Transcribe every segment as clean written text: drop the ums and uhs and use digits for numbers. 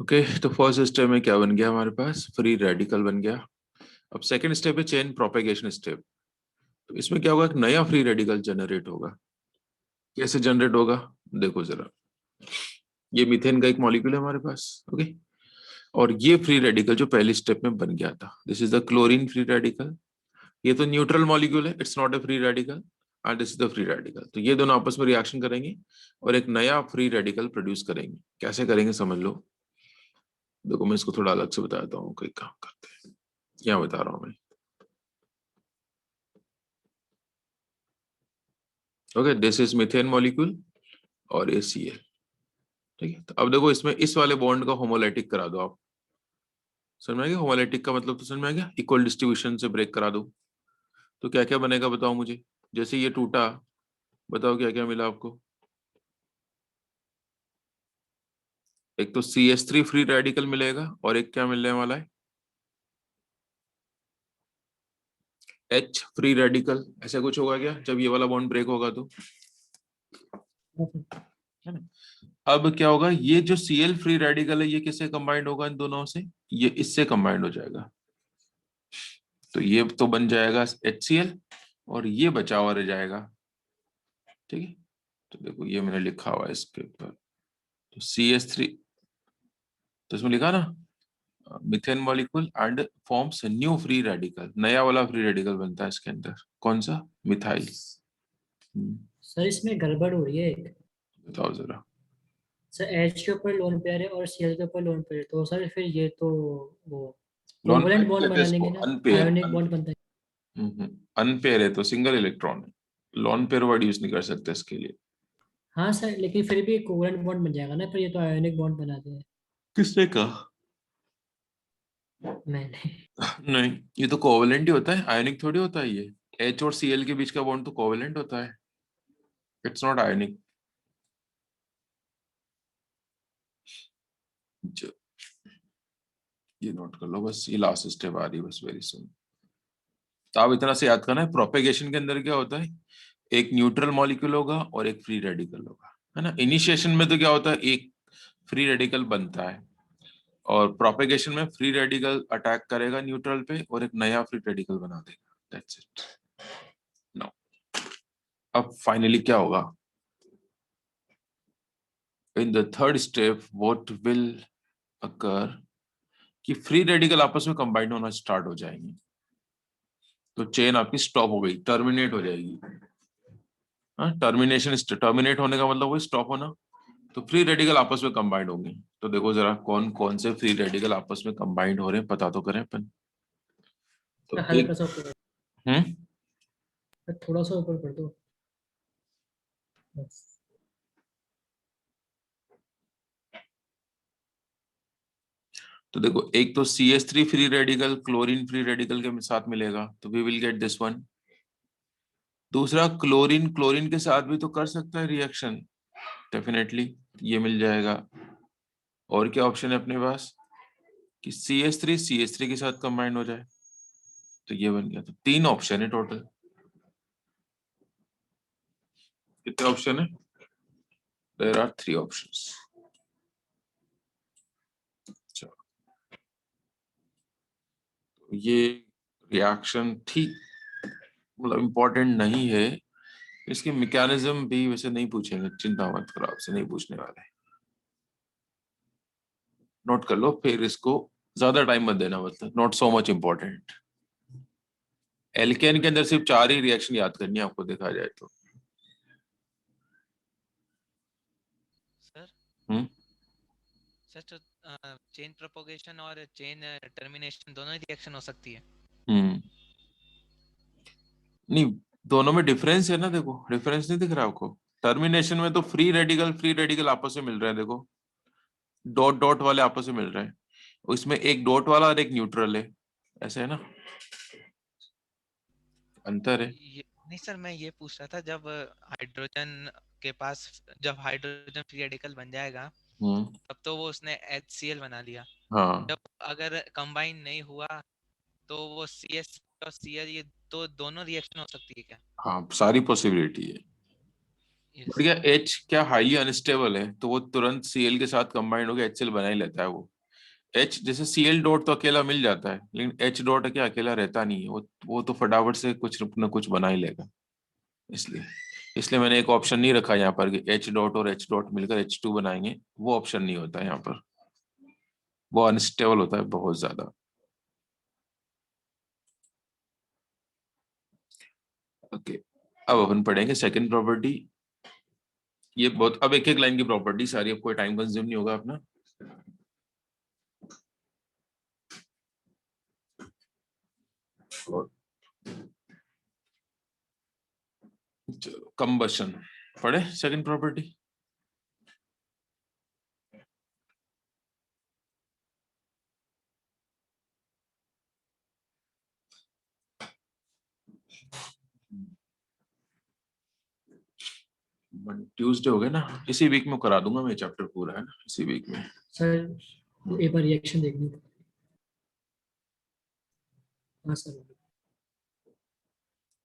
Okay तो first step में क्या बन गया हमारे पास, फ्री रेडिकल बन गया। अब सेकंड स्टेप है चेन प्रोपेगेशन स्टेप। तो इसमें क्या होगा, एक नया फ्री रेडिकल जनरेट होगा। कैसे जनरेट होगा, देखो जरा। ये मीथेन का एक मॉलिक्यूल है हमारे पास, ओके। और ये फ्री रेडिकल जो पहली स्टेप में बन गया था, this is the chlorine free radical. ये तो न्यूट्रल मॉलिक्यूल है, it's not a free radical, and this is the free radical. तो ये दोनों आपस में रिएक्शन करेंगे और एक नया फ्री रेडिकल प्रोड्यूस करेंगे। कैसे करेंगे समझ लो। देखो मैं इसको थोड़ा अलग से बताता हूँ, कोई काम करते हैं। क्या बता रहा हूँ मैं, okay. This is methane molecule और ये सी एल, ठीक है। तो अब देखो इसमें इस वाले बॉन्ड का होमोलाइटिक करा दो आप। समझ में आ गया, होमोलाइटिक का मतलब तो समझ में आ गया, इक्वल डिस्ट्रीब्यूशन से ब्रेक करा दो। तो क्या क्या बनेगा बताओ मुझे। जैसे ये टूटा, बताओ क्या क्या मिला आपको। एक तो CH3 फ्री रेडिकल मिलेगा और एक क्या मिलने वाला है, H फ्री रेडिकल। ऐसा कुछ होगा क्या जब ये वाला बॉन्ड ब्रेक होगा तो, है ना। अब क्या होगा, ये जो Cl फ्री रेडिकल है ये किससे कंबाइंड होगा, इन दोनों से। ये इससे कंबाइंड हो जाएगा, तो ये तो बन जाएगा HCl और ये बचा हुआ रह जाएगा, ठीक है। तो देखो ये मैंने लिखा हुआ है इसके ऊपर, तो CH3, तो इसमें लिखा ना methane molecule and forms new free radical. नया वाला फ्री रेडिकल बनता है इसके अंदर, कौन सा, मिथाइल। सर इसमें गड़बड़ हो रही है एक। बताओ जरा। सर एच के ऊपर लोन पेयर है और सीएल के ऊपर लोन पेयर है, तो सर फिर ये तो वो लॉन कोवलेंट पेयर बॉन्ड कहते हैं बना इसको, लेंगे ना, अनपेयर। आयोनिक बॉन्ड बनता है। अनपेयर है तो सिंगल इलेक्ट्रॉन है, लॉन पेयर वर्ड यूज नहीं कर सकते इसके लिए। हाँ सर, लेकिन फिर भी कोवलेंट बॉन्ड बन जाएगा ना, पर ये तो आयोनिक बॉन्ड बनाते हैं। किसने कहा। मैंने। नहीं, ये तो कोवेलेंट ही होता है, आयनिक थोड़ी होता है ये। H और Cl के बीच का बॉन्ड तो कोवेलेंट होता है, इट्स नॉट आयनिक। ये नोट कर लो बस, ये लास्ट स्टेप आ रही है बस, वेरी सुन। तो आप इतना से याद करना है, प्रोपेगेशन के अंदर क्या होता है, एक न्यूट्रल मॉलिक्यूल होगा और एक फ्री रेडिकल होगा, है ना। इनिशिएशन में तो क्या होता है, एक फ्री रेडिकल बनता है, और प्रोपेगेशन में फ्री रेडिकल अटैक करेगा न्यूट्रल पे और एक नया फ्री रेडिकल बना देगा, दैट्स इट। नाउ अब फाइनली क्या होगा, in the third step what will occur, कि फ्री रेडिकल आपस में कंबाइंड होना स्टार्ट हो जाएंगे। तो चेन आपकी स्टॉप हो गई, टर्मिनेट हो जाएगी। हाँ, टर्मिनेशन, टर्मिनेट होने का मतलब वो स्टॉप होना। तो फ्री रेडिकल आपस में कंबाइंड होंगे। तो देखो जरा कौन कौन से फ्री रेडिकल आपस में कंबाइंड हो रहे हैं, पता तो करें अपन। तो हल्का एक, सा ऊपर हम्म, थोड़ा सा ऊपर कर दो बस। तो देखो एक तो CH3 free radical chlorine free radical के साथ मिलेगा, तो we will get this one. दूसरा क्लोरीन क्लोरीन के साथ भी तो कर सकता है रिएक्शन, डेफिनेटली ये मिल जाएगा। और क्या ऑप्शन है अपने पास, कि CH3 के साथ कंबाइंड हो जाए, तो ये बन गया। तो तीन ऑप्शन है टोटल। कितने ऑप्शन है, देयर आर 3 ऑप्शंस। ये रिएक्शन ठीक, मतलब इम्पोर्टेंट नहीं है। इसकी मैकेनिज्म भी वैसे नहीं पूछेंगे, चिंता मत करो, आपसे नहीं पूछने वाले। नोट कर लो, फिर इसको ज्यादा टाइम मत देना, मतलब not so much important. Alkane के अंदर सिर्फ 4 ही रिएक्शन याद करनी है आपको, देखा जाए तो। सर हम्म, सर तो चेन प्रोपोगेशन और चेन टर्मिनेशन दोनों ही रिएक्शन हो सकती है। हम्म, नहीं, दोनों में डिफरेंस है ना, देखो डिफरेंस नहीं दिख रहा आपको। टर्मिनेशन में तो फ्री रेडिकल आपस में मिल रहे हैं, देखो डॉट डॉट वाले आपस में मिल रहे हैं। उसमें एक डॉट वाला और एक न्यूट्रल है, ऐसे है ना, अंतर है। नहीं सर, मैं ये पूछ रहा था, जब हाइड्रोजन के पास जब हाइड्रोजन फ्री रेडिकल बन जाएगा हम्म, तब तो वो उसने HCl बना लिया। हाँ जब अगर कंबाइन नहीं हुआ तो वो CS और Cl ये तो दोनों रिएक्शन हो सकती है क्या? हाँ, सारी पॉसिबिलिटी है। यस। बट क्या H क्या हाईली अनस्टेबल है, तो वो तुरंत Cl के साथ कंबाइंड होकर HCl बना ही लेता है वो। H जैसे Cl डॉट तो अकेला मिल जाता है, लेकिन H डॉट क्या अकेला रहता नहीं है, वो तो फटाफट से कुछ न कुछ बना ही लेगा। इसलिए इसलिए मैंने एक ऑप्शन नहीं रखा यहाँ पर कि H डॉट और H डॉट मिलकर H2 बनाएंगे, वो ऑप्शन नहीं होता है यहाँ पर, वो अनस्टेबल होता है बहुत ज्यादा। ओके, अब अपन पढ़ेंगे सेकंड प्रॉपर्टी। ये बहुत, अब एक एक लाइन की प्रॉपर्टी सारी, अब कोई टाइम कंज्यूम नहीं होगा अपना। चलो कंबशन पढ़े सेकंड प्रॉपर्टी। ट्यूसडे हो गया ना, इसी वीक में करा दूंगा मैं चैप्टर पूरा, है ना, इसी वीक में। सर एक बार रिएक्शन देखनी है। हाँ सर।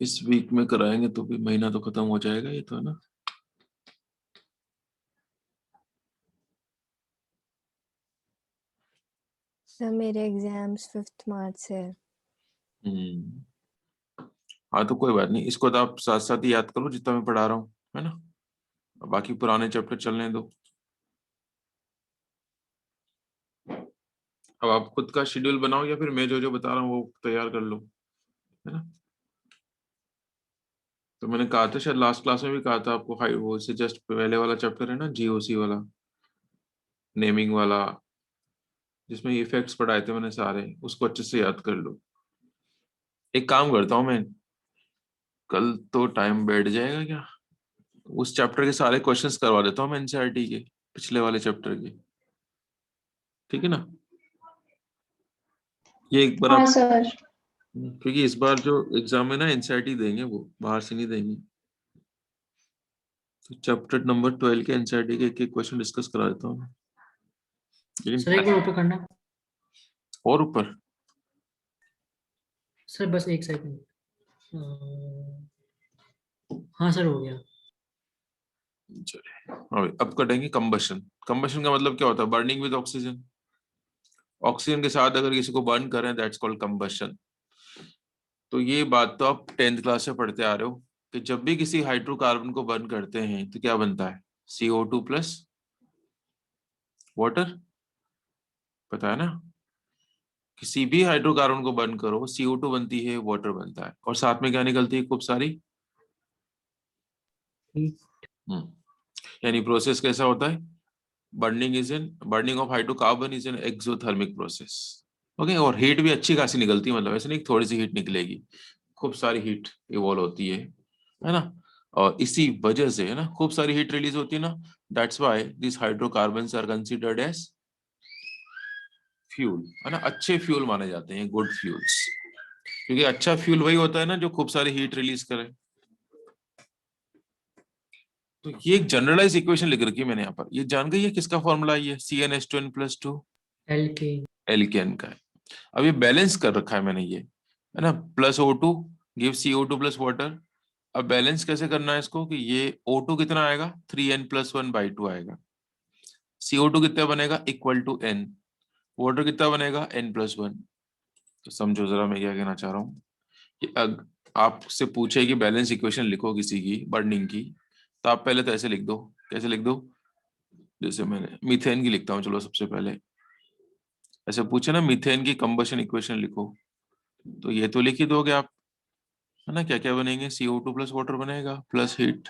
इस वीक में कराएंगे तो भी महीना तो खत्म हो जाएगा ये तो, है ना। सर मेरे एग्जाम्स 5 मार्च से है। हाँ तो कोई बात नहीं, इसको तो आप साथ साथ ही याद करो जितना मैं पढ़ा रहा हूँ, है ना, बाकी पुराने चैप्टर चलने दो। अब आप खुद का शेड्यूल बनाओ या फिर मैं जो जो बता रहा हूँ वो तैयार कर लो, है ना। तो मैंने कहा था शायद लास्ट क्लास में भी कहा था आपको, हाई वो से जस्ट पहले वाला चैप्टर है ना, जीओसी वाला, नेमिंग वाला, जिसमें इफेक्ट्स पढ़ाए थे मैंने सारे, उसको अच्छे से याद कर लो। एक काम करता हूँ मैं, कल तो टाइम बैठ जाएगा क्या, उस चैप्टर के सारे क्वेश्चंस करवा देता हूँ मैं एनसीईआरटी के, पिछले वाले चैप्टर के, ठीक है ना। ये एक बार हाँ आप, सर। क्योंकि इस बार जो एग्जाम है ना एनसीईआरटी देंगे, वो बाहर से नहीं देंगे। तो चैप्टर नंबर 12 के एनसीईआरटी के एक एक क्वेश्चन डिस्कस करा देता हूँ, सर एक बार ऊपर करना। और ऊपर सर बस एक सेकंड। हाँ सर हो गया। चलिए अब करेंगे कंबशन। कंबशन का मतलब क्या होता है, बर्निंग विद ऑक्सीजन। ऑक्सीजन के साथ अगर किसी को बर्न करें, दैट्स कॉल्ड कंबशन। तो ये बात तो आप 10th क्लास से पढ़ते आ रहे हो कि जब भी किसी हाइड्रोकार्बन को बर्न करते हैं तो क्या बनता है, CO2 प्लस वाटर, पता है ना। किसी भी हाइड्रोकार्बन को बर्न करो, CO2 बनती है, वाटर बनता है, और साथ में क्या निकलती है, खूब सारी यानी प्रोसेस कैसा होता है, burning of hydrocarbon is an exothermic process. Okay, और हीट भी अच्छी खासी निकलती है, मतलब ऐसे नहीं थोड़ी सी हीट निकलेगी, खूब सारी हीट इवॉल्व होती है ना। और इसी वजह से, है ना, खूब सारी हीट रिलीज होती है ना, that's why this hydrocarbons are considered as fuel, है ना, अच्छे फ्यूल माने जाते हैं, गुड फ्यूल्स। क्योंकि अच्छा फ्यूल वही होता है ना जो खूब सारी हीट रिलीज करे। तो ये एक जनरलाइज इक्वेशन लिख रखी है मैंने यहाँ पर, ये जान गई है किसका फॉर्मूला, ये CnH2n+2 एल्केन। एल्केन का है। अब ये बैलेंस कर रखा है मैंने, ये है ना, +O2 give CO2 plus water. अब बैलेंस कैसे करना है इसको, कि ये O2 कितना आएगा, 3n+1/2 आएगा। CO2 कितना बनेगा, =n। वाटर कितना बनेगा, n+1। तो समझो जरा मैं क्या कहना चाह रहा हूँ, कि आपसे पूछे कि बैलेंस इक्वेशन लिखो किसी की बर्निंग की, तो आप पहले तो ऐसे लिख दो, कैसे लिख दो, जैसे मैंने मीथेन की लिखता हूँ, चलो सबसे पहले ऐसे पूछे ना, मीथेन की कंबशन इक्वेशन लिखो, तो ये तो लिख ही दोगे आप, है ना। क्या क्या बनेंगे, CO2 प्लस वाटर बनेगा प्लस हीट।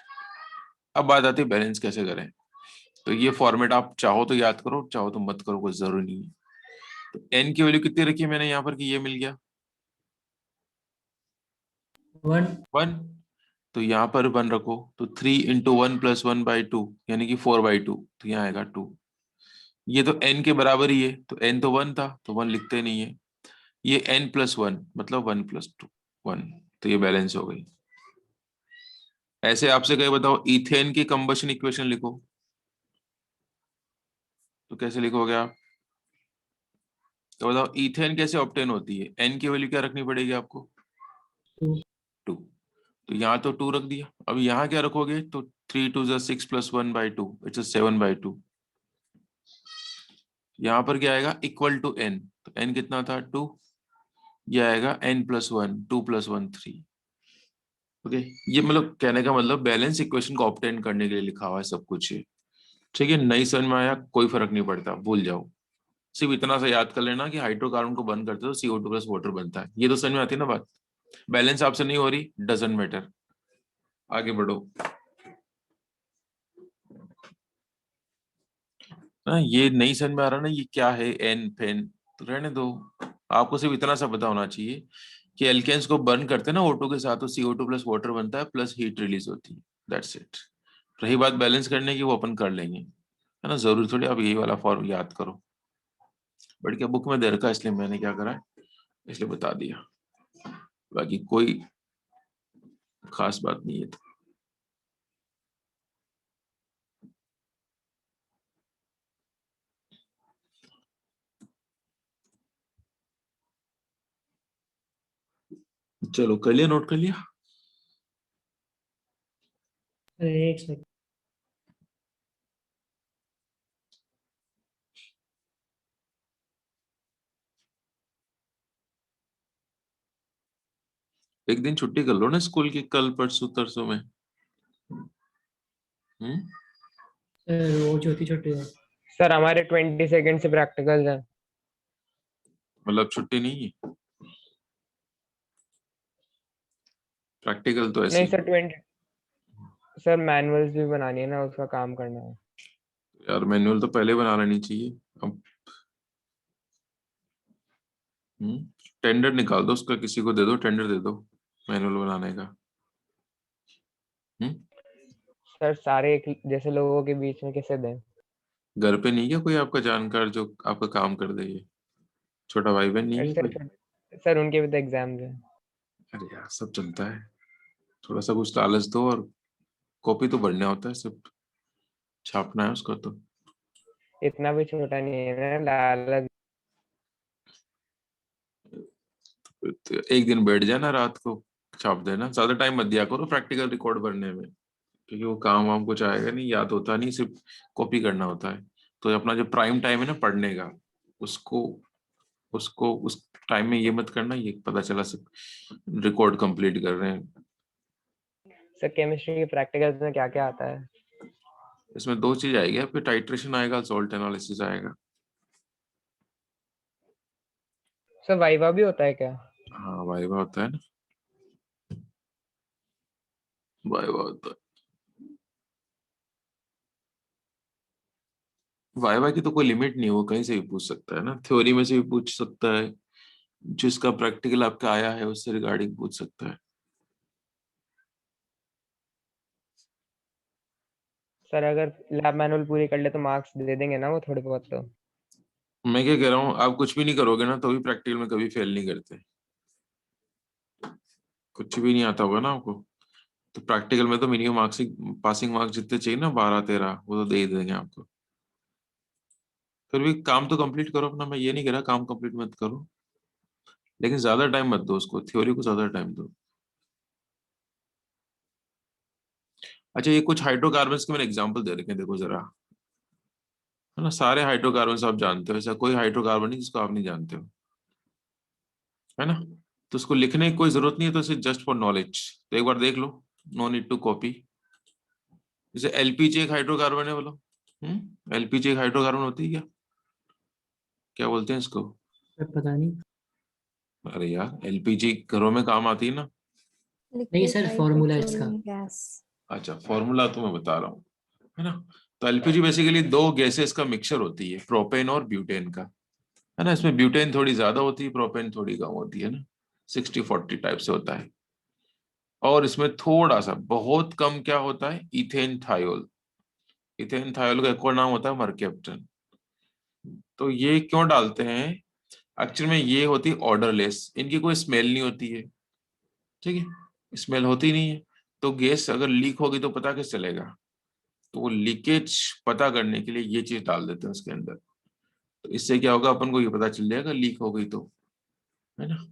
अब बात आती है बैलेंस कैसे करें। तो ये फॉर्मेट आप चाहो तो याद करो, चाहो तो मत करो, कोई जरूरी नहीं है। तो एन की वैल्यू कितनी रखी है मैंने यहाँ पर, कि ये मिल गया 1। तो यहाँ पर 1 रखो, तो 3 × 1 + 1/2 यानी कि 4/2, तो यहाँ आएगा 2। ये तो n के बराबर ही है, तो n तो 1 था तो 1 लिखते नहीं है, ये n+1 मतलब 1+2 1, तो ये बैलेंस हो गई। ऐसे आपसे कहे बताओ इथेन की कंबशन इक्वेशन लिखो, तो कैसे लिखोगे आप, तो बताओ इथेन कैसे ऑब्टेन होती है, n की वैल्यू क्या रखनी पड़ेगी आपको, 2। तो यहाँ तो 2 रख दिया, अब यहाँ क्या रखोगे, तो 3 × 2 = 6 + 1/2 इट्स 7/2। यहाँ पर क्या आएगा इक्वल टू n, तो n कितना था 2, ये आएगा n+1, 2+1 3। ओके, ये मतलब कहने का मतलब बैलेंस इक्वेशन को ऑब्टेन करने के लिए लिखा हुआ है सब कुछ ये। ठीक है, नहीं समझ में आया कोई फर्क नहीं पड़ता, भूल जाओ, सिर्फ इतना सा याद कर लेना कि हाइड्रोकार्बन को बंद करते तो CO2 प्लस वाटर बनता है। ये तो समझ में आती है ना बात। बैलेंस आपसे नहीं हो रही, डजंट मैटर, आगे बढ़ो। ना ये नहीं समझ में आ रहा ना, ये क्या है एन फेन, तो रहने दो। आपको सिर्फ इतना सा पता होना चाहिए कि एल्केन्स को बर्न करते हैं ना O2 के साथ, तो CO2 प्लस वाटर बनता है, प्लस हीट रिलीज होती है, दैट्स इट। रही बात बैलेंस करने की, वो अपन कर लेंगे, है ना, जरूरी थोड़ी आप यही वाला फॉर्म याद करो। बट क्या बुक में दे रखा है, इसलिए मैंने क्या करा है, इसलिए बता दिया, बाकी कोई खास बात नहीं है। चलो कर लिया, नोट कर लिया। एक सेकंड। एक दिन छुट्टी कर लो ना स्कूल की, कल परसों तरसों में। रोज होती छुट्टी है। सर हमारे 22 से प्रैक्टिकल है। मतलब छुट्टी नहीं है, प्रैक्टिकल तो ऐसे नहीं ही। सर 20 सर मैनुअल्स भी बनानी है ना, उसका काम करना है। यार मैनुअल तो पहले बना लेनी चाहिए। अब टेंडर निकाल दो उसका, किसी को दे दो, टेंडर दे दो मैनुअल बनाने का। सर सारे एक जैसे लोगों के बीच में कैसे दें? घर पे नहीं क्या कोई आपका जानकार जो आपका काम कर दे, ये छोटा भाई बहन नहीं है कोई? सर उनके भी तो एग्जाम्स हैं। अरे यार सब चलता है, थोड़ा सा कुछ लालच दो, और कॉपी तो बढ़िया होता है, सब छापना है उसका तो। इतना भी छोटा नहीं है ना लालच। तो एक दिन बैठ जाना, रात को छाप देना, ज्यादा टाइम मत दिया करो प्रैक्टिकल रिकॉर्ड भरने में, क्योंकि वो काम वाम कुछ आएगा नहीं, याद होता नहीं, सिर्फ कॉपी करना होता है। तो अपना जो प्राइम टाइम है ना पढ़ने का, उसको उसको उस टाइम में ये मत करना, ये पता चला सब रिकॉर्ड कंप्लीट कर रहे हैं। सर केमिस्ट्री के प्रैक्टिकल्स में क्या क्या आता है? इसमें 2 चीज आएगी आपके, टाइट्रेशन आएगा, सॉल्ट एनालिसिस आएगा। सर वाइवा भी होता है क्या? हाँ वाइवा होता है ना, वाइवा होता है। वाइवा की तो कोई लिमिट नहीं है, वो कहीं से भी पूछ सकता है ना, थ्योरी में से भी पूछ सकता है, जिसका प्रैक्टिकल आपका आया है उससे रिगार्डिंग पूछ सकता है। सर अगर लैब मैनुअल पूरी कर ले तो मार्क्स दे देंगे ना वो थोड़े बहुत तो? मैं क्या कह रहा हूँ, आप कुछ भी नहीं करोगे ना तो भी प्रैक्टिकल में कभी फेल नहीं करते, कुछ भी नहीं आता होगा ना आपको, तो प्रैक्टिकल में तो मिनिमम मार्क्स, पासिंग मार्क्स जितने चाहिए ना 12-13, वो तो दे ही देंगे आपको। फिर भी काम तो कंप्लीट करो अपना, मैं ये नहीं कह रहा काम कंप्लीट मत करो, लेकिन ज्यादा टाइम मत दो उसको, थ्योरी को ज्यादा टाइम दो। अच्छा ये कुछ हाइड्रोकार्बन्स के मैंने एग्जांपल दे रखे हैं, देखो जरा, है ना, सारे हाइड्रोकार्बन्स आप जानते हो, ऐसा कोई हाइड्रोकार्बन नहीं जिसको आप नहीं जानते हो, है ना, तो उसको लिखने की कोई जरूरत नहीं है, तो इसे जस्ट फॉर नॉलेज तो एक बार देख लो, नो नीड टू कॉपी। जैसे एलपीजी एक हाइड्रोकार्बन है, बोलो एलपीजी एक हाइड्रोकार्बन होती है क्या, क्या बोलते हैं इसको? पता नहीं। अरे यार एलपीजी घरों में काम आती है ना। नहीं सर, फॉर्मूला इसका। गैस। अच्छा फॉर्मूला तो मैं बता रहा हूँ, है ना, तो एलपीजी बेसिकली 2 गैसेस का मिक्सचर होती है, प्रोपेन और ब्यूटेन का, है ना, इसमें ब्यूटेन थोड़ी ज्यादा होती है, प्रोपेन थोड़ी कम होती है ना, 60-40 टाइप से होता है। और इसमें थोड़ा सा बहुत कम क्या होता है, इथेन थायोल, इथेन थायोल का एक और नाम होता है मर्केप्टन। तो ये क्यों डालते हैं, एक्चुअल में ये होती है ऑर्डरलेस, इनकी कोई स्मेल नहीं होती है, ठीक है, स्मेल होती नहीं है, तो गैस अगर लीक होगी तो पता कैसे चलेगा, तो वो लीकेज पता करने के लिए ये चीज डाल देते हैं उसके अंदर, तो इससे क्या होगा, अपन को ये पता चल जाएगा लीक हो गई तो, है ना।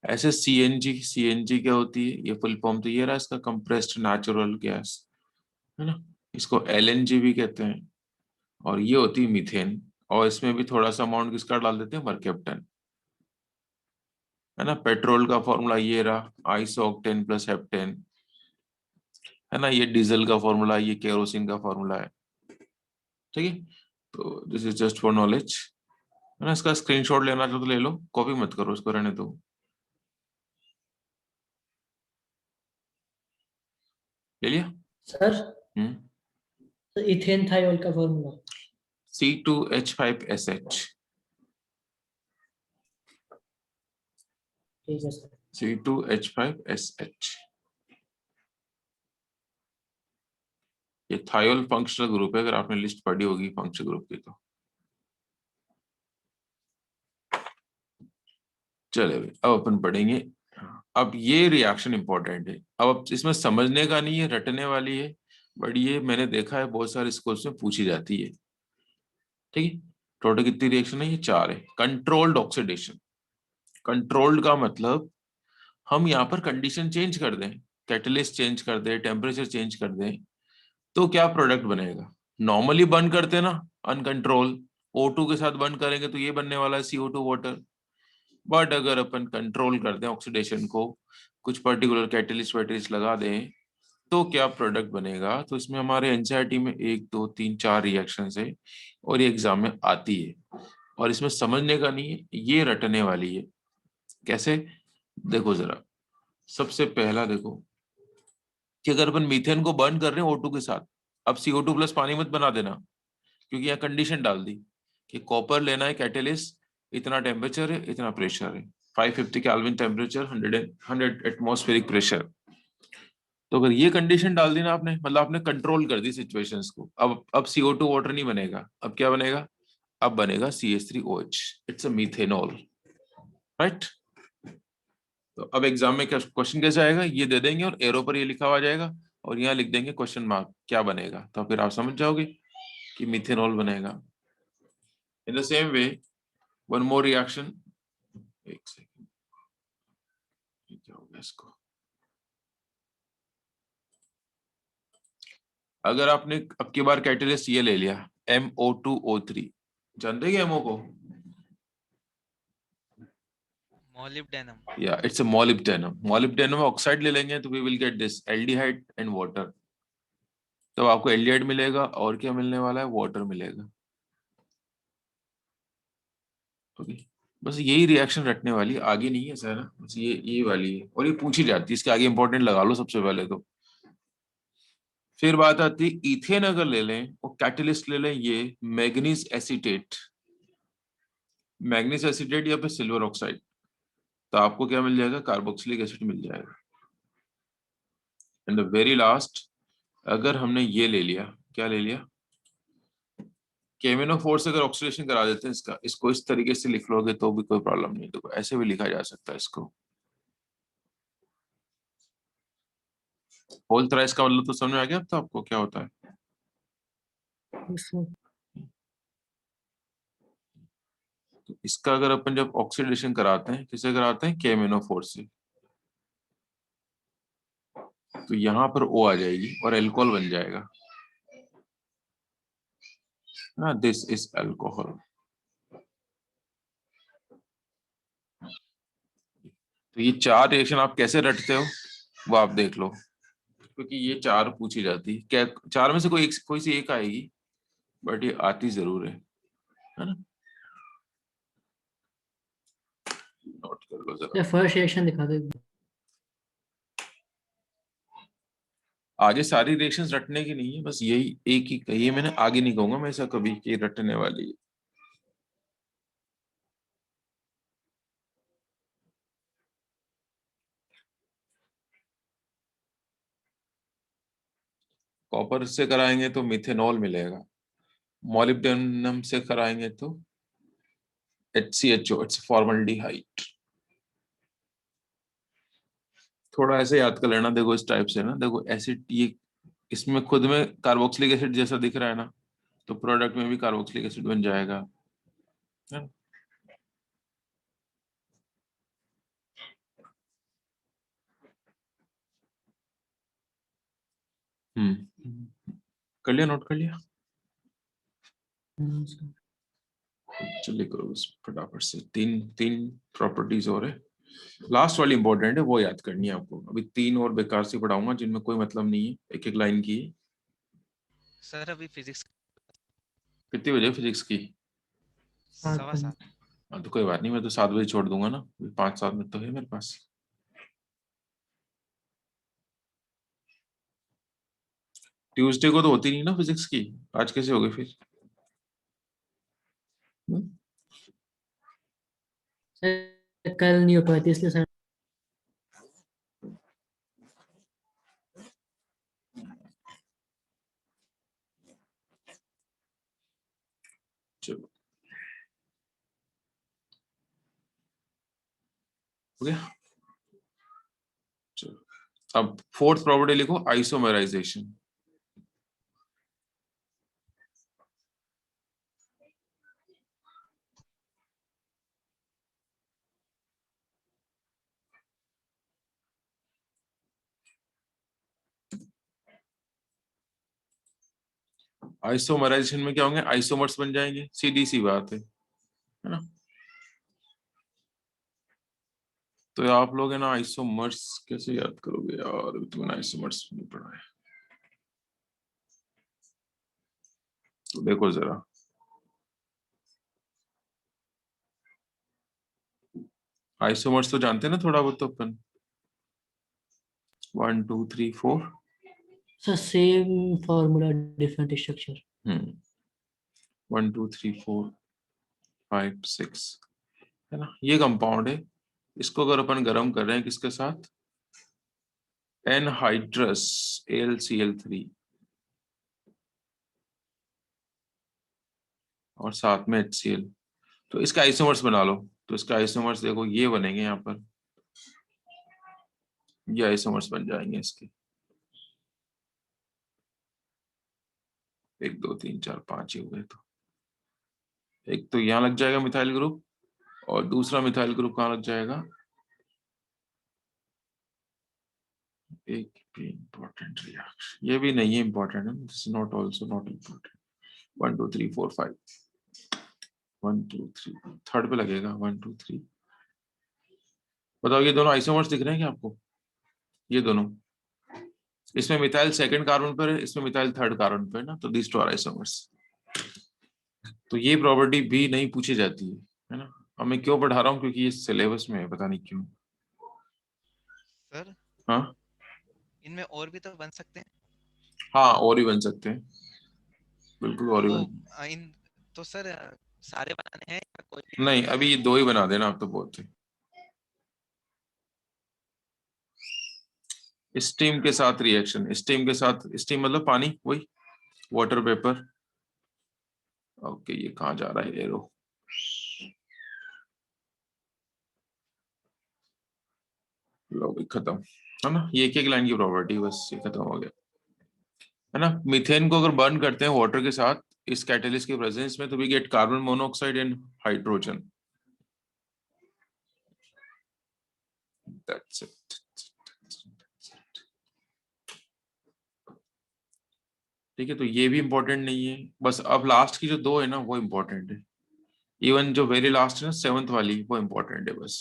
ऐसे सीएनजी, सीएनजी क्या होती है, ये फुल फॉर्म तो ये रहा इसका, कंप्रेस्ड नेचुरल गैस, है ना, इसको एलएनजी भी कहते हैं, और ये होती है मीथेन। और इसमें भी थोड़ा सा अमाउंट किसका डाल देते हैं, मर्केप्टन, है ना। पेट्रोल का फॉर्मूला ये रहा, आइसोक्टेन प्लस हेप्टेन, है ना। ये डीजल का फॉर्मूला, ये केरोसिन का फॉर्मूला है, ठीक है। तो this is just for knowledge, है ना। इसका स्क्रीनशॉट लेना चाहो तो ले लो, कॉपी मत करो, इसको रहने दो। ले लिया? सर हम्म। तो इथेन थायोल का फॉर्मूला C2H5SH, ठीक है सर। C2H5SH, ये थायोल फंक्शनल ग्रुप है, अगर आपने लिस्ट पढ़ी होगी फंक्शनल ग्रुप की तो। चले भाई, अब अपन पढ़ेंगे। अब ये रिएक्शन इंपॉर्टेंट है, अब इसमें समझने का नहीं है, रटने वाली है, बट ये मैंने देखा है बहुत सारे स्कूल्स में पूछी जाती है, ठीक है। टोटल कितनी रिएक्शन है, ये 4 है। कंट्रोल्ड ऑक्सीडेशन, कंट्रोल्ड का मतलब हम यहाँ पर कंडीशन चेंज कर दें, कैटलिस्ट चेंज कर दें, टेम्परेचर चेंज कर दें, तो क्या प्रोडक्ट बनेगा। नॉर्मली बर्न करते हैं ना अनकंट्रोल, O2 के साथ बर्न करेंगे तो ये बनने वाला है CO2 वाटर। बट अगर अपन कंट्रोल कर दें ऑक्सीडेशन को, कुछ पर्टिकुलर कैटलिस्ट वैटलिस्ट लगा दें, तो क्या प्रोडक्ट बनेगा। तो इसमें हमारे एनसीईआरटी में 1 2 3 4 रिएक्शन है, और ये एग्जाम में आती है, और इसमें समझने का नहीं है, ये रटने वाली है। कैसे, देखो जरा, सबसे पहला देखो कि अगर अपन मीथेन को बर्न कर रहे हैं O2 के साथ, अब CO2 प्लस पानी मत बना देना, क्योंकि यहाँ कंडीशन डाल दी कि कॉपर लेना है कैटेलिस्ट, इतना टेम्परेचर है, इतना प्रेशर है, 550 केल्विन टेम्परेचर, 100 एटमॉस्फेरिक प्रेशर। तो अगर ये कंडीशन डाल दी ना आपने, मतलब आपने कंट्रोल कर दी सिचुएशंस को, अब CO2 वाटर नहीं बनेगा, अब क्या बनेगा, अब बनेगा CH3OH, it's a methanol, right. तो अब एग्जाम में क्या क्वेश्चन कैसे आएगा, ये दे देंगे और एरो पर ये लिखा हुआ जाएगा, और यहाँ लिख देंगे क्वेश्चन मार्क, क्या बनेगा, तो फिर आप समझ जाओगे कि मीथेनॉल बनेगा। In the same way one more reaction, एक सेकंड, क्या होगा इसको, अगर आपने अब की बार कैटेलिस्ट ये ले लिया MO2O3, जानते हैं एमओ को, मोलिब्डेनम। या it's a molybdenum, molybdenum oxide ले लेंगे तो we will get this aldehyde and water, तो आपको एल्डिहाइड मिलेगा और क्या मिलने वाला है, वाटर मिलेगा, ओके। बस यही रिएक्शन रटने वाली, आगे नहीं है सर, बस ये वाली है, और ये पूछी जाती है, इसके आगे इंपॉर्टेंट लगा लो सबसे पहले तो। फिर बात आती है इथेन अगर ले लें और कैटलिस्ट ले लें, ये मैग्नीज एसीटेट, मैग्नीज एसीटेट या फिर सिल्वर ऑक्साइड, तो आपको क्या मिल जाएगा, कार्बोक्सिलिक एसिड मिल जाएगा। एंड द वेरी लास्ट, अगर हमने ये ले लिया, क्या ले लिया, KMnO4 से अगर ऑक्सीडेशन करा देते हैं इसका, इसको इस तरीके से लिख लोगे तो भी कोई प्रॉब्लम नहीं, देखो ऐसे भी लिखा जा सकता है इसको, होल थ्राइस का मतलब तो समझ में आ गया अब तो आपको क्या होता है। तो इसका अगर अपन जब ऑक्सीडेशन कराते हैं, किसे कराते हैं, KMnO4 से, तो यहाँ पर O आ जाएगी और अल्कोहल बन जाएगा ना, दिस इज अल्कोहल। तो ये 4 रिएक्शन आप कैसे रटते हो वो आप देख लो, क्योंकि ये 4 पूछी जाती है, क्या 4 में से कोई सी एक आएगी, बट ये आती जरूर है ना। नोट कर लो जरा, फर्स्ट रिएक्शन दिखा दो। आगे सारी रिएक्शंस रटने की नहीं है, बस यही एक ही कही है मैंने, आगे नहीं कहूंगा मैं ऐसा कभी कि रटने वाली है। कॉपर से कराएंगे तो मिथेनॉल मिलेगा, मॉलिब्डेनम से कराएंगे तो HCHO, इट्स फॉर्मल्डिहाइड। थोड़ा ऐसे याद कर लेना, देखो इस टाइप से ना, देखो एसिड, ये इसमें खुद में कार्बोक्सिलिक एसिड जैसा दिख रहा है ना, तो प्रोडक्ट में भी कार्बोक्सिलिक एसिड बन जाएगा, है ना? कर लिया, नोट कर लिया। चलिए करो बस फटाफट से, तीन तीन प्रॉपर्टीज और है, लास्ट वाली इंपॉर्टेंट है, वो याद करनी है आपको। अभी तीन और बेकार से पढ़ाऊंगा जिनमें कोई मतलब नहीं है, एक एक लाइन की है। सर अभी फिजिक्स कितनी बजे फिजिक्स की? 7:15। हाँ तो कोई बात नहीं, मैं तो 7 बजे छोड़ दूंगा ना, 5-7 मिनट तो है मेरे पास। ट्यूसडे को तो होती नहीं ना फिजिक्स की, आज कैसे होगी फिर? सर कल नहीं हो पाती इसलिए सर। चलो हो गया। चलो अब फोर्थ प्रॉपर्टी लिखो, आइसोमराइजेशन। आइसोमराइजेशन में क्या होंगे? आइसोमर्स बन जाएंगे, सीधी सी बात है ना? तो आप लोग है ना आइसोमर्स कैसे याद करोगे यार, अभी तुमने आइसोमर्स नहीं पढ़ा है। तो देखो जरा, आइसोमर्स तो जानते हैं ना थोड़ा बहुत तो अपन, 1 2 3 4। Sir same formula different structure. 1 2 3 4 5 6 है ना, ये कंपाउंड है। इसको अगर अपन गर्म कर रहे हैं किसके साथ? एनहाइड्रस AlCl3 और साथ में HCl, तो इसका आइसोमर्स बना लो। तो इसका आइसोमर्स देखो ये बनेंगे यहाँ पर, ये आइसोमर्स बन जाएंगे इसके, 1 2 3 4 5 ही हुए। तो एक तो यहाँ लग जाएगा मिथाइल ग्रुप, और दूसरा मिथाइल ग्रुप कहाँ लग जाएगा? एक भी इंपॉर्टेंट रिएक्शन ये भी नहीं है इंपॉर्टेंट है, this is not also not important. 1 2 3 4 5 1 2 3 third पे लगेगा 1 2 3। बताओ ये दोनों आइसोमर्स दिख रहे हैं क्या आपको? ये दोनों, इसमें मिथाइल सेकंड कार्बन पर है, इसमें मिथाइल थर्ड कार्बन पर है ना, तो दिस टू आर आइसोमर्स। तो ये प्रॉपर्टी भी नहीं पूछी जाती है ना। अब मैं क्यों पढ़ा रहा हूँ, क्योंकि ये सिलेबस में है, पता नहीं क्यों। सर हाँ इनमें और भी तो बन सकते हैं। हाँ, और ही बन सकते हैं, बिल्कुल और ही तो बन। इन तो सर सारे बनाने हैं या कोई? नहीं अभी ये 2 ही बना देना, आप तो बहुत है। स्टीम के साथ रिएक्शन, स्टीम के साथ, स्टीम मतलब पानी, वही वाटर पेपर। ओके ये कहाँ जा रहा है एरो? लो भाई खत्म, है ना, ये एक एक लाइन की प्रॉपर्टी, बस ये खत्म हो गया है ना। मीथेन को अगर बर्न करते हैं वाटर के साथ इस कैटलिस्ट के प्रेजेंस में, तो we get carbon monoxide and hydrogen, that's it. ठीक है, तो ये भी इंपॉर्टेंट नहीं है, बस अब लास्ट की जो 2 है ना वो इंपॉर्टेंट है। इवन जो वेरी लास्ट है ना 7th वाली, वो इंपॉर्टेंट है बस।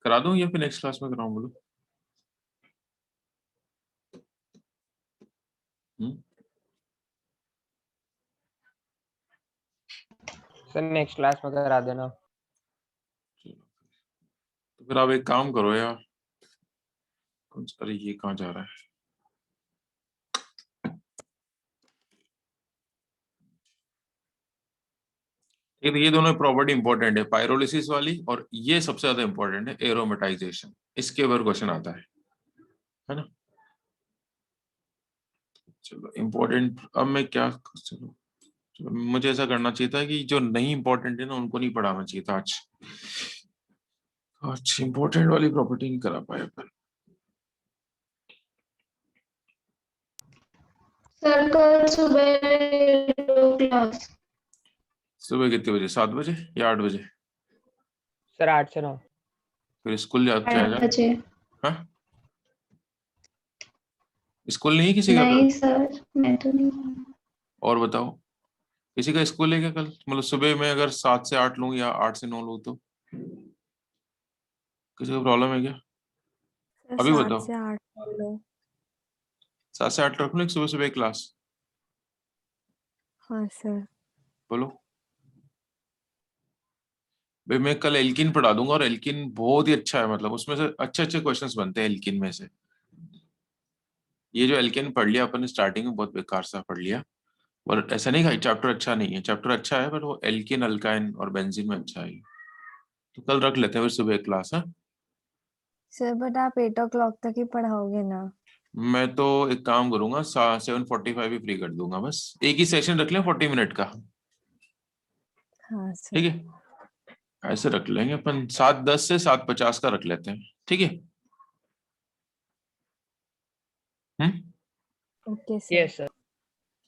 करा दूं या फिर नेक्स्ट क्लास में कराऊं, बोलो? सर नेक्स्ट क्लास में करा देना। तो फिर आप एक काम करो यार, अरे ये कहाँ जा रहा है? ये दोनों प्रॉपर्टी इंपॉर्टेंट है, पायरोलिसिस वाली, और ये सबसे ज्यादा इंपॉर्टेंट है एरोमेटाइजेशन, इसके ऊपर क्वेश्चन आता है ना। चलो इंपॉर्टेंट, अब मैं क्या, चलो मुझे ऐसा करना चाहिए था कि जो नहीं इंपॉर्टेंट है ना उनको नहीं पढ़ाना चाहिए था आज। अच्छा इंपॉर्टेंट वाली प्रॉपर्टी नहीं करा पाए अपन। सर कल सुबह क्लास सुबह कितने बजे, 7 बजे या 8 बजे? सर 8 से 9। फिर स्कूल क्या 8 आएगा? बजे। हाँ, स्कूल नहीं है किसी का नहीं कल? सर, मैं तो नहीं। और बताओ, किसी का स्कूल है क्या कल? मतलब सुबह में अगर 7 से 8 लूँ या 8 से 9 लूँ तो किसी को प्रॉब्लम है क्या? सर अभी 7 बताओ। से 8 कर लो। 7 से 8 रख लो एक सुबह सुबह क्लास। हाँ सर। बोलो भाई, मैं कल एल्किन पढ़ा दूंगा और एल्किन बहुत ही अच्छा है, मतलब उसमें से अच्छे अच्छे क्वेश्चंस बनते हैं एल्किन में से। ये जो एल्किन पढ़ लिया अपन ने स्टार्टिंग में, बहुत बेकार सा पढ़ लिया। और ऐसा नहीं कि चैप्टर अच्छा नहीं है, चैप्टर अच्छा है, पर वो एल्किन अल्काइन और बेंजीन में अच्छा है। तो कल रख लेते हैं फिर सुबह क्लास है। सर बट आप 8 o'clock तक ही पढ़ाओगे ना? मैं तो एक काम करूंगा, 7:45 ही फ्री कर दूंगा, बस एक ही सेशन रख लें 40 मिनट का। हाँ ठीक सर। है, ऐसे रख लेंगे अपन, 7:10 से 7:50 का रख लेते हैं, ठीक है। Okay sir. Yes sir.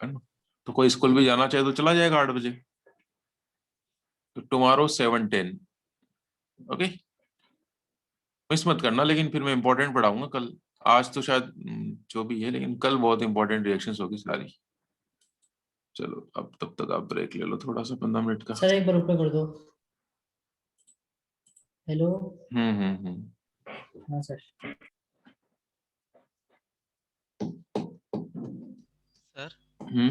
है ना? तो कोई स्कूल भी जाना चाहे तो चला जाएगा 8 बजे। तो टुमारो 7:10, ओके। मिस मत करना, लेकिन फिर मैं इंपॉर्टेंट पढ़ाऊंगा कल। आज तो शायद जो भी है, लेकिन कल बहुत इंपॉर्टेंट रिएक्शंस होगी सारी। चलो अब तब तक आप ब्रेक ले लो थोड़ा सा, 15 मिनट का। सर एक बार ऊपर कर दो। हेलो। हम्म। हाँ सर। सर हम्म।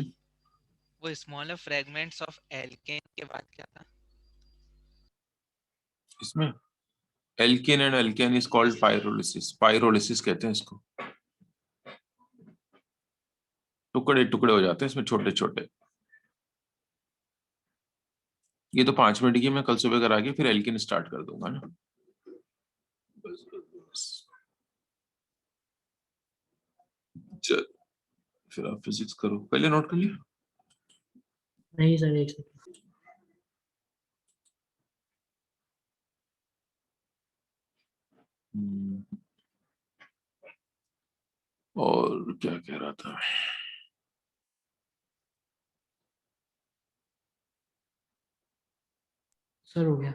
वो स्मॉलर फ्रेगमेंट्स ऑफ एल्केन के बाद क्या था? इसमें alkane and alkane is called pyrolysis, pyrolysis कहते हैं इसको। टुकड़े टुकड़े हो जाते हैं इसमें, छोटे छोटे। ये तो 5 मिनट की मैं कल सुबह करा के फिर एल्केन स्टार्ट कर दूंगा ना। चल फिर आप फिजिक्स करो, पहले नोट कर लिया। नहीं सर, एक सेकंड। और क्या कह रहा था? सर हो गया।